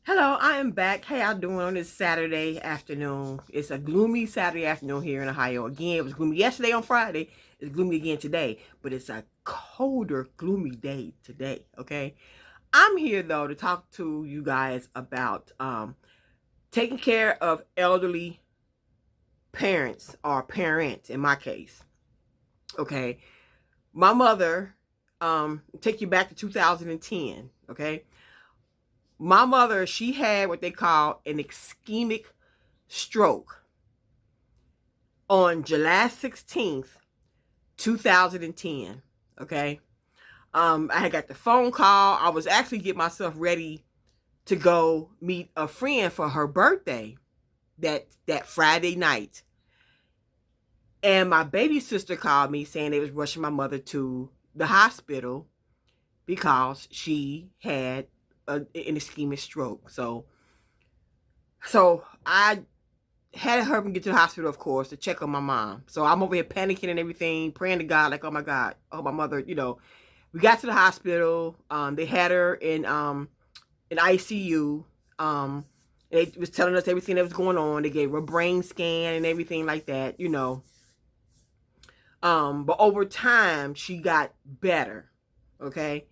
Hello, I am back. How y'all doing on this Saturday afternoon? It's a gloomy Saturday afternoon here in Ohio. Again, it was gloomy yesterday on Friday. It's gloomy again today, but it's a colder, gloomy day today, okay? I'm here though to talk to you guys about taking care of elderly parents or parents in my case. Okay. My mother, take you back to 2010, okay? My mother, she had what they call an ischemic stroke on July 16th, 2010. Okay. I had got the phone call. I was actually getting myself ready to go meet a friend for her birthday that Friday night. And my baby sister called me saying they was rushing my mother to the hospital because she had an ischemic stroke. So I had her get to the hospital, of course, to check on my mom. So I'm over here panicking and everything, praying to God, like, oh my God, oh my mother, We got to the hospital. They had her in ICU. They was telling us everything that was going on. They gave her a brain scan and everything like that. But over time, she got better. Okay.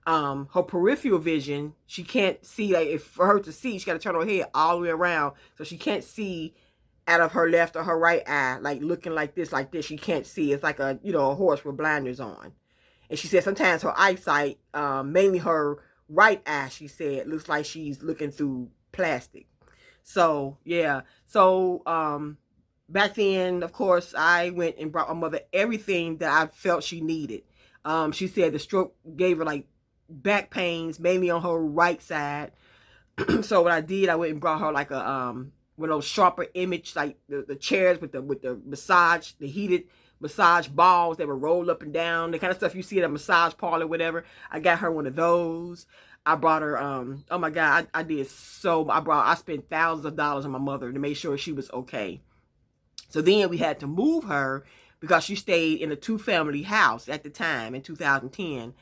Her peripheral vision, she can't see. Like, if for her to see, she got to turn her head all the way around, so she can't see out of her left or her right eye, like looking like this, she can't see. It's like a horse with blinders on. And she said sometimes her eyesight, mainly her right eye, she said, looks like she's looking through plastic. So yeah. So back then, of course, I went and brought my mother everything that I felt she needed. She said the stroke gave her like back pains, mainly on her right side. So what I did, I went and brought her like a one of those sharper image, like the chairs with the massage, the heated massage balls that were rolled up and down, the kind of stuff you see at a massage parlor, whatever. I got her one of those. I brought her oh my God, I spent thousands of dollars on my mother to make sure she was okay. So then we had to move her because she stayed in a two-family house at the time in 2010.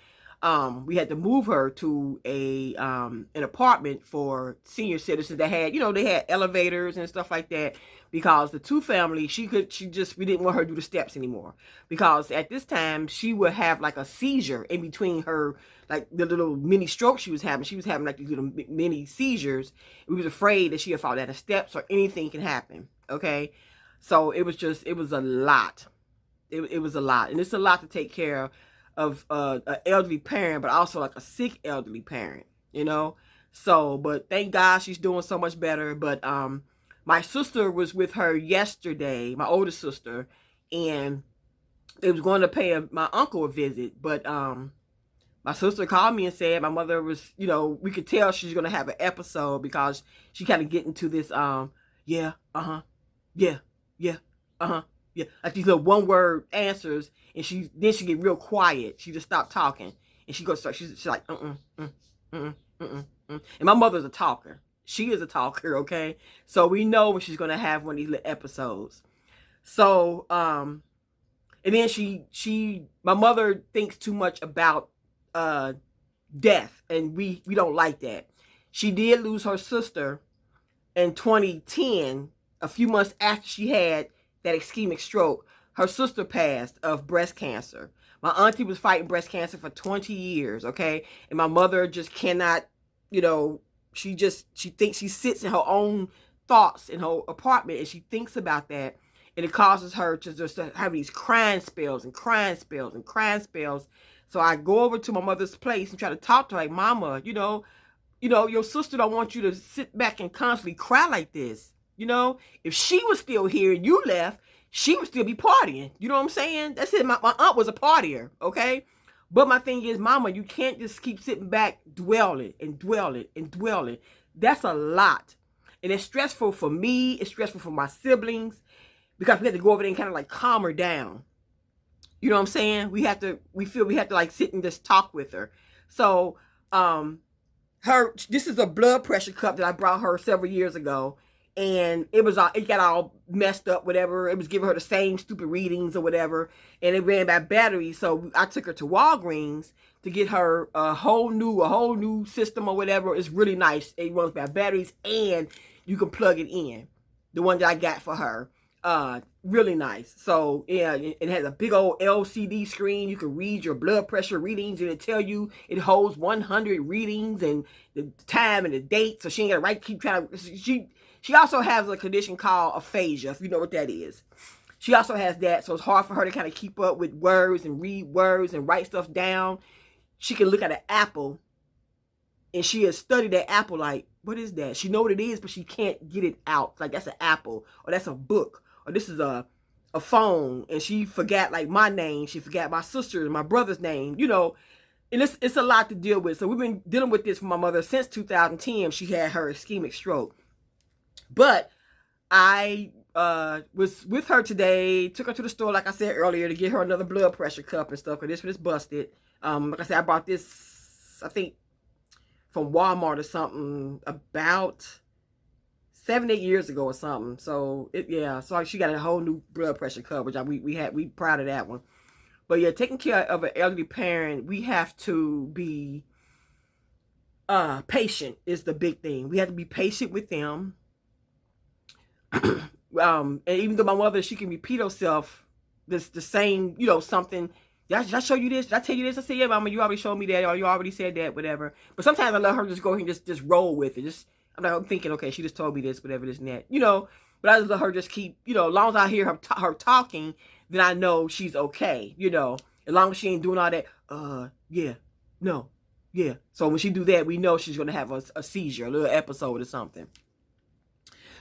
We had to move her to an apartment for senior citizens that had, they had elevators and stuff like that, because the two family, we didn't want her to do the steps anymore, because at this time she would have like a seizure in between her, like the little mini stroke she was having. She was having like these little mini seizures. We was afraid that she had fallen down the steps or anything can happen. Okay. So it was a lot. It was a lot. And it's a lot to take care of an elderly parent, but also like a sick elderly parent. So, but thank God she's doing so much better. But my sister was with her yesterday, my older sister, and they was going to pay my uncle a visit. But my sister called me and said my mother was, we could tell she's going to have an episode, because she kind of get into this, yeah, yeah, yeah, yeah, like these little one word answers, and she get real quiet. She just stopped talking, and she's like and my mother's a talker. She is a talker, okay? So we know when she's gonna have one of these little episodes. So and then my mother thinks too much about death, and we don't like that. She did lose her sister in 2010, a few months after she had that ischemic stroke. Her sister passed of breast cancer. My auntie was fighting breast cancer for 20 years, okay? And my mother just cannot, she thinks, she sits in her own thoughts in her apartment, and she thinks about that. And it causes her to just have these crying spells and crying spells and crying spells. So I go over to my mother's place and try to talk to her, like, Mama, your sister don't want you to sit back and constantly cry like this. If she was still here and you left, she would still be partying. You know what I'm saying? That's it. My aunt was a partier, okay? But my thing is, Mama, you can't just keep sitting back dwelling and dwelling and dwelling. That's a lot. And it's stressful for me. It's stressful for my siblings, because we have to go over there and kind of like calm her down. You know what I'm saying? We feel we have to like sit and just talk with her. So, this is a blood pressure cup that I brought her several years ago. and it got all messed up, whatever. It was giving her the same stupid readings or whatever, and it ran by battery. So I took her to Walgreens to get her a whole new system or whatever. It's really nice. It runs by batteries, and you can plug it in. The one that I got for her, really nice. So yeah, it has a big old LCD screen. You can read your blood pressure readings, and it tell you it holds 100 readings and the time and the date. So she ain't gotta keep trying to. She also has a condition called aphasia, if you know what that is. She also has that, so it's hard for her to kind of keep up with words and read words and write stuff down. She can look at an apple, and she has studied that apple like, what is that? She know what it is, but she can't get it out. Like, that's an apple, or that's a book, or this is a phone, and she forgot, like, my name. She forgot my sister and my brother's name, you know. And it's a lot to deal with. So we've been dealing with this for my mother since 2010. She had her ischemic stroke. But I was with her today, took her to the store, like I said earlier, to get her another blood pressure cup and stuff, because this one is busted. Like I said, I bought this, I think, from Walmart or something about 7-8 years ago or something. So, so she got a whole new blood pressure cup, which we proud of that one. But yeah, taking care of an elderly parent, we have to be patient is the big thing. We have to be patient with them. And even though my mother, she can repeat herself the same, you know, something. Did I show you this? Did I tell you this? I said, yeah, mama, you already showed me that, or you already said that, whatever. But sometimes I let her just go ahead and just roll with it. I'm thinking, okay, she just told me this, whatever, this and that, you know. But I just let her just keep, you know, as long as I hear her talking, then I know she's okay, you know. As long as she ain't doing all that, yeah, no, yeah. So when she do that, we know she's gonna have a seizure, a little episode or something.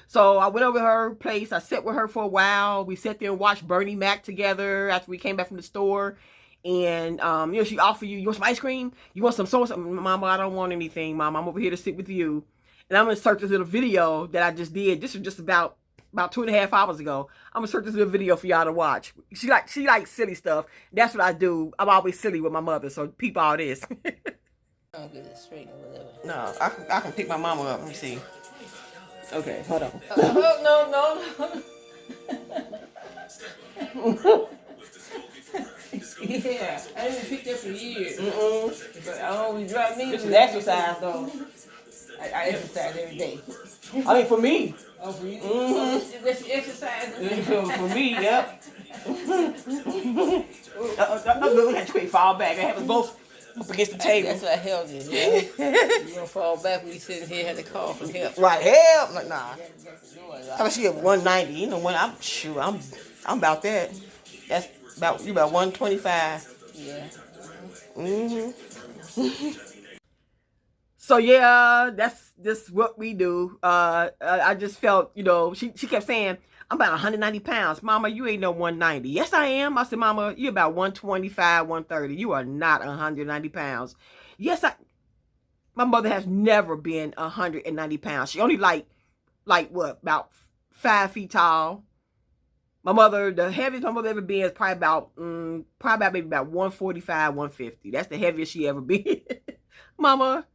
So I went over to her place. I sat with her for a while. We sat there and watched Bernie Mac together after we came back from the store. And, you know, she offered you want some ice cream? You want some sauce? Mama, I don't want anything, Mama. I'm over here to sit with you. And I'm going to search this little video that I just did. This was just about 2.5 hours ago. I'm going to search this little video for y'all to watch. She likes silly stuff. That's what I do. I'm always silly with my mother. So peep all this. I'll get it straight or whatever. No, I can pick my mama up. Let me see. Okay, hold on. No. Yeah, I didn't pick that for years. But I always drive me. This is exercise, though. I exercise every day. I mean, for me. Oh, for you? That's exercise? For me, yep. Look at you, fall back. I have us both up against the table. That's what health is, yeah. You don't fall back when you sitting here and have to call for help. Right, help? Like, nah. How about she at 190? You know, I'm about that. That's you about 125. Yeah. So yeah, that's just what we do. I just felt, you know, she kept saying, I'm about 190 pounds. Mama, you ain't no 190. Yes, I am. I said, Mama, you're about 125, 130. You are not 190 pounds. Yes, my mother has never been 190 pounds. She only like what, about 5 feet tall. My mother, the heaviest my mother ever been is probably about maybe about 145, 150. That's the heaviest she ever been. Mama,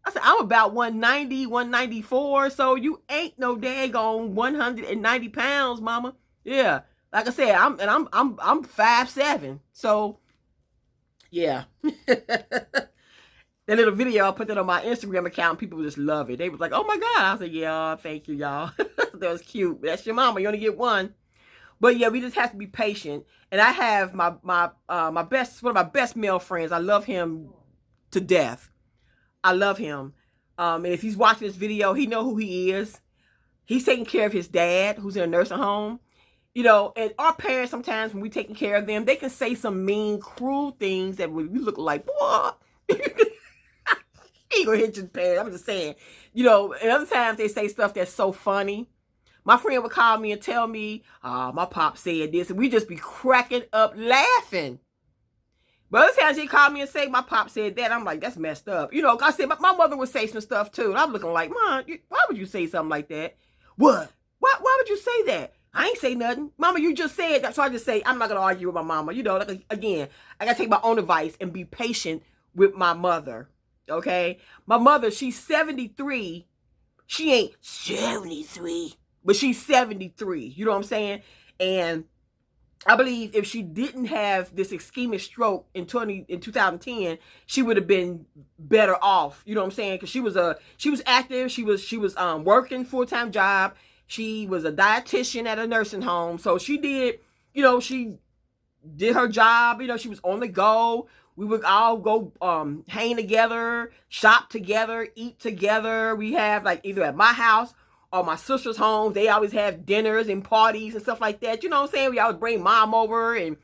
I said, I'm about 190, 194, so you ain't no daggone 190 pounds, Mama. Yeah, like I said, I'm 5'7", so yeah. That little video, I put that on my Instagram account. People just love it. They was like, oh my God. I said, yeah, thank you, y'all. That was cute. That's your mama. You only get one. But yeah, we just have to be patient. And I have one of my best male friends. I love him to death. I love him. And if he's watching this video, he know who he is. He's taking care of his dad, who's in a nursing home. You know, and our parents, sometimes when we taking care of them, they can say some mean, cruel things that we look like, boy. He ain't gonna hit your parents. I'm just saying. You know, and other times they say stuff that's so funny. My friend would call me and tell me, my pop said this, and we just be cracking up laughing. But other times he called me and say, my pop said that. I'm like, that's messed up. You know, I said, my mother would say some stuff too. And I'm looking like, Mom, why would you say something like that? What? Why would you say that? I ain't say nothing. Mama, you just said that. So I just say, I'm not going to argue with my mama. You know, like, again, I got to take my own advice and be patient with my mother. Okay? My mother, she's 73. She ain't 73. but she's 73. You know what I'm saying? And I believe if she didn't have this ischemic stroke in 2010, she would have been better off. You know what I'm saying? Because she was active. She was working full-time job. She was a dietitian at a nursing home. So she did, she did her job. She was on the go. We would all go hang together, shop together, eat together. We have like either at my house or my sister's home. They always have dinners and parties and stuff like that. You know what I'm saying? We always bring mom over. And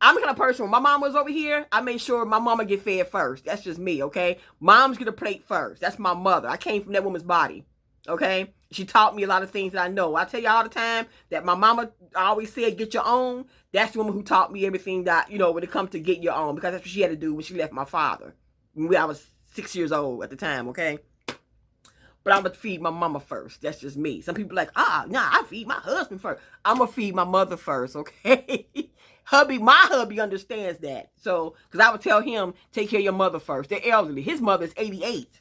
I'm the kind of person, when my mom was over here, I made sure my mama get fed first. That's just me, okay? Mom's get a plate first. That's my mother. I came from that woman's body, okay? She taught me a lot of things that I know. I tell you all the time that my mama always said, get your own. That's the woman who taught me everything that, when it comes to get your own, because that's what she had to do when she left my father. When I was 6 years old at the time, okay? But I'm going to feed my mama first. That's just me. Some people are like, I feed my husband first. I'm going to feed my mother first, okay? My hubby understands that. So, because I would tell him, take care of your mother first. They're elderly. His mother is 88.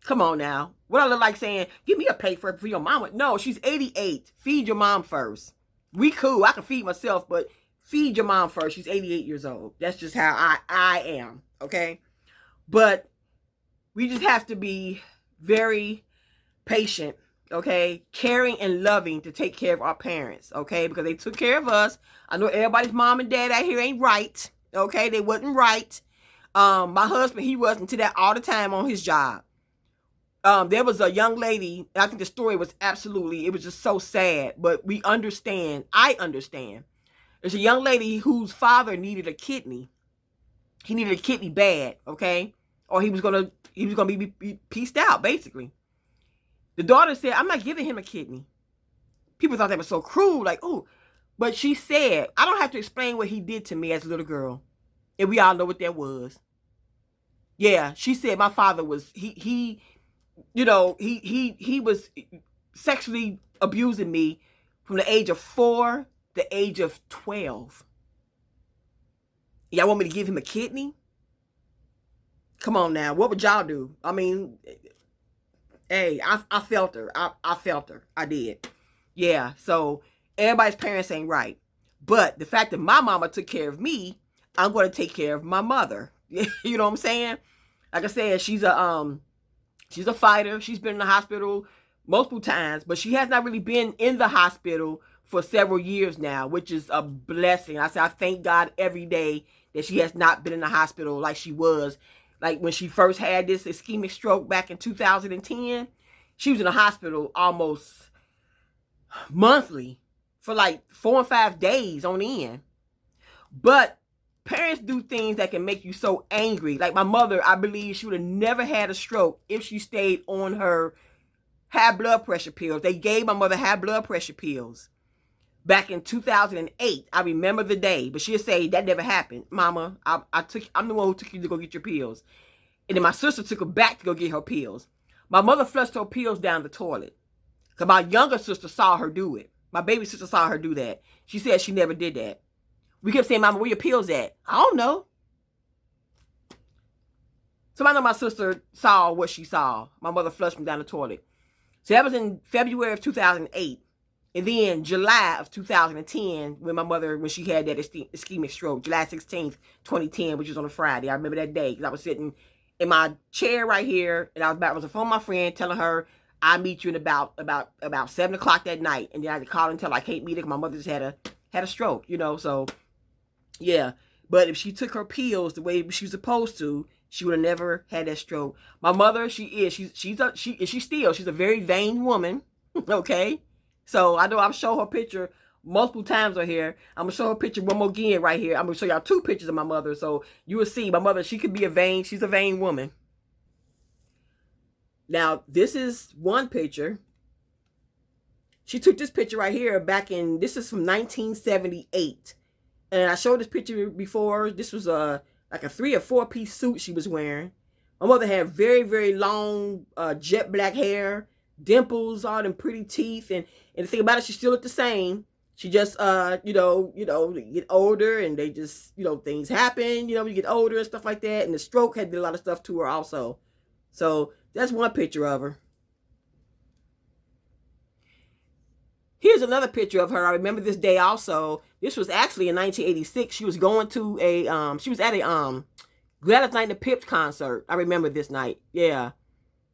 Come on now. What I look like saying, give me a plate for your mama? No, she's 88. Feed your mom first. We cool. I can feed myself, but feed your mom first. She's 88 years old. That's just how I am, okay? But we just have to be very patient, okay? Caring and loving to take care of our parents, okay? Because they took care of us. I know everybody's mom and dad out here ain't right, okay? They wasn't right. My husband, he wasn't to that all the time on his job. There was a young lady, I think the story was it was just so sad, but we understand. I understand. There's a young lady whose father needed a kidney. He needed a kidney bad, okay? Or he was gonna be pieced out, basically. The daughter said, I'm not giving him a kidney. People thought that was so cruel, like, oh. But she said, I don't have to explain what he did to me as a little girl. And we all know what that was. Yeah, she said my father was, he was sexually abusing me from the age of 4 to the age of 12. Y'all want me to give him a kidney? Come on now. What would y'all do? I mean, hey, I felt her. I felt her. I did. Yeah, so everybody's parents ain't right. But the fact that my mama took care of me, I'm going to take care of my mother. You know what I'm saying? Like I said, she's a fighter. She's been in the hospital multiple times, but she has not really been in the hospital for several years now, which is a blessing. I thank God every day that she has not been in the hospital like she was. Like when she first had this ischemic stroke back in 2010, she was in the hospital almost monthly for like 4 or 5 days on end. But parents do things that can make you so angry. Like my mother, I believe she would have never had a stroke if she stayed on her high blood pressure pills. They gave my mother high blood pressure pills back in 2008. I remember the day, but she'll say that never happened. Mama, I'm the one who took you to go get your pills. And then my sister took her back to go get her pills. My mother flushed her pills down the toilet. Because my younger sister saw her do it. My baby sister saw her do that. She said she never did that. We kept saying, Mama, where your pills at? I don't know. So I know my sister saw what she saw. My mother flushed them down the toilet. So that was in February of 2008. And then July of 2010, when she had that ischemic stroke, July 16th, 2010, which was on a Friday. I remember that day because I was sitting in my chair right here, and I was on the phone with my friend telling her, I'll meet you in about 7 o'clock that night. And then I had to call and tell her I can't meet her because my mother just had a stroke, so yeah. But if she took her pills the way she was supposed to, she would have never had that stroke. My mother, she's a very vain woman, okay? So I know I've shown her picture multiple times on here. I'm going to show her picture one more again right here. I'm going to show y'all 2 pictures of my mother. So you will see my mother, she's a vain woman. Now, this is one picture. She took this picture right here this is from 1978. And I showed this picture before. This was like a 3 or 4 piece suit she was wearing. My mother had very, very long jet black hair, dimples, all them pretty teeth. And the thing about it, she still looked the same. She just, you get older and they just, things happen, you get older and stuff like that. And the stroke had did a lot of stuff to her also. So that's one picture of her. here's another picture of her. I remember this day also. This was actually in 1986. She was going to she was at a Gladys Knight and the Pips concert. I remember this night. Yeah.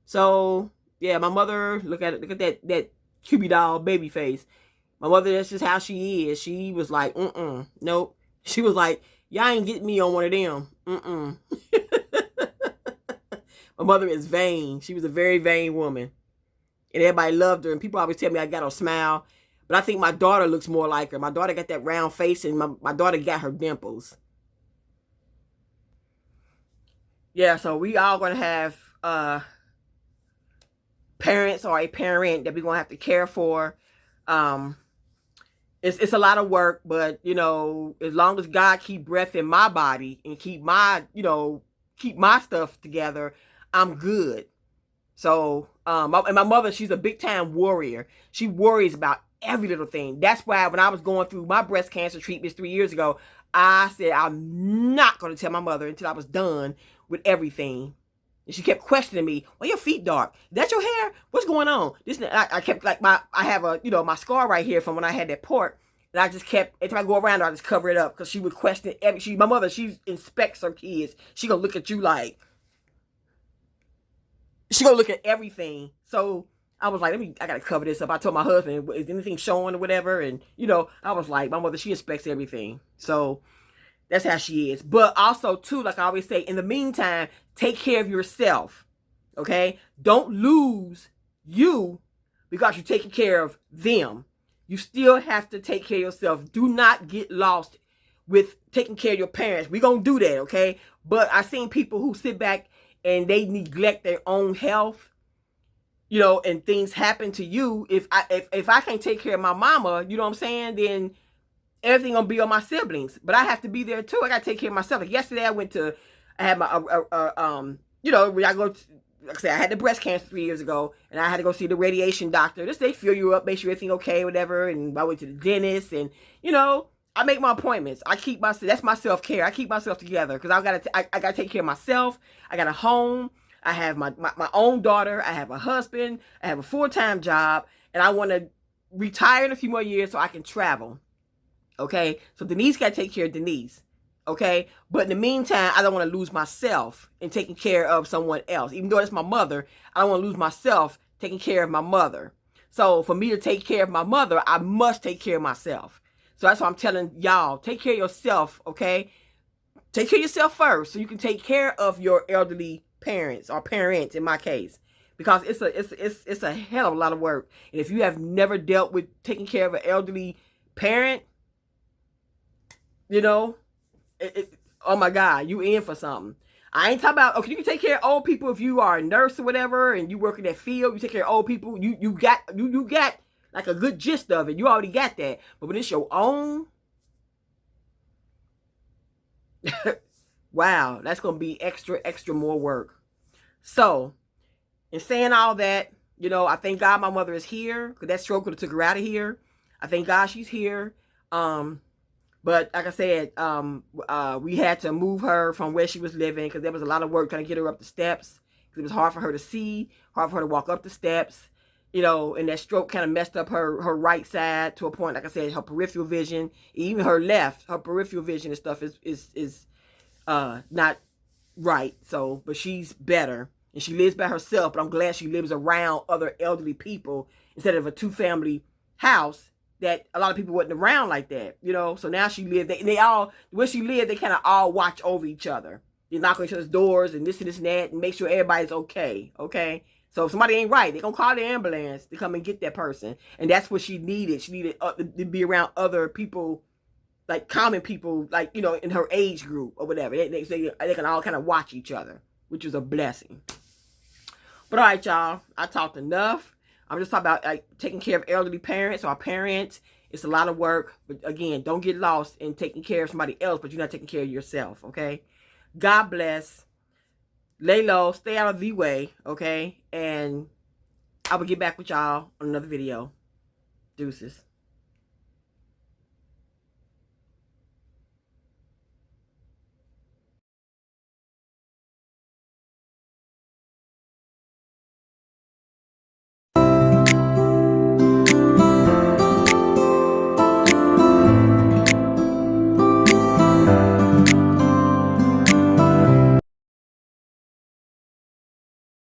So yeah, my mother, look at that Cupid doll baby face. My mother, that's just how she is. She was like, nope. She was like, y'all ain't getting me on one of them. My mother is vain. She was a very vain woman. And everybody loved her. And people always tell me I got her smile. But I think my daughter looks more like her. My daughter got that round face, and my daughter got her dimples. Yeah, so we all going to have parents or a parent that we're going to have to care for. It's a lot of work, but, you know, as long as God keep breath in my body and keep my, you know, keep my stuff together, I'm good. So, and my mother, she's a big time warrior. She worries about every little thing. That's why when I was going through my breast cancer treatments 3 years ago, I said, I'm not going to tell my mother until I was done with everything. And she kept questioning me, why your feet dark? Is that your hair? What's going on? I kept like I have a, you know, my scar right here from when I had that port. And I just kept, every time I go around her, I just cover it up because she would question my mother, she inspects her kids. She gonna look at you like, she gonna look at everything. So I was like, I gotta cover this up. I told my husband, is anything showing or whatever? And, you know, I was like, my mother, she inspects everything. So that's how she is. But also, too, like I always say, in the meantime, take care of yourself. Okay? Don't lose you because you're taking care of them. You still have to take care of yourself. Do not get lost with taking care of your parents. We're going to do that, okay? But I've seen people who sit back and they neglect their own health, you know, and things happen to you. If I can't take care of my mama, you know what I'm saying, then everything gonna be on my siblings. But I have to be there too. I gotta take care of myself. Like yesterday, I had my you know, when I go to, like I said, I had the breast cancer 3 years ago, and I had to go see the radiation doctor. They fill you up, make sure everything okay, whatever. And I went to the dentist, and you know, I make my appointments. That's my self care. I keep myself together because I gotta take care of myself. I got a home. I have my own daughter. I have a husband. I have a full-time job, and I want to retire in a few more years so I can travel. Okay, so Denise got to take care of Denise. Okay, but in the meantime, I don't want to lose myself in taking care of someone else. Even though it's my mother, I don't want to lose myself taking care of my mother. So for me to take care of my mother, I must take care of myself. So that's why I'm telling y'all, take care of yourself, okay? Take care of yourself first so you can take care of your elderly parents, or parents in my case. Because it's a hell of a lot of work. And if you have never dealt with taking care of an elderly parent, you know, oh my God, you in for something. I ain't talking about, okay, you can take care of old people if you are a nurse or whatever, and you work in that field, you take care of old people, you got like a good gist of it. You already got that. But when it's your own, wow, that's going to be extra more work. So, in saying all that, you know, I thank God my mother is here, because that stroke could have took her out of here. I thank God she's here. But like I said, we had to move her from where she was living because there was a lot of work trying to get her up the steps. It was hard for her to see, hard for her to walk up the steps, you know, and that stroke kind of messed up her right side to a point. Like I said, her peripheral vision, even her left, her peripheral vision and stuff is not right. So, but she's better and she lives by herself. But I'm glad she lives around other elderly people instead of a 2-family house that a lot of people wasn't around like that, you know. So now she lives, they all, where she lived, they kind of all watch over each other. They knock on each other's doors and this and that and make sure everybody's okay, okay? So if somebody ain't right, they're going to call the ambulance to come and get that person. And that's what she needed. She needed to be around other people, like common people, like, you know, in her age group or whatever. They can all kind of watch each other, which is a blessing. But all right, y'all, I talked enough. I'm just talking about like taking care of elderly parents or parents. It's a lot of work. But again, don't get lost in taking care of somebody else, but you're not taking care of yourself, okay? God bless. Lay low. Stay out of the way, okay? And I will get back with y'all on another video. Deuces.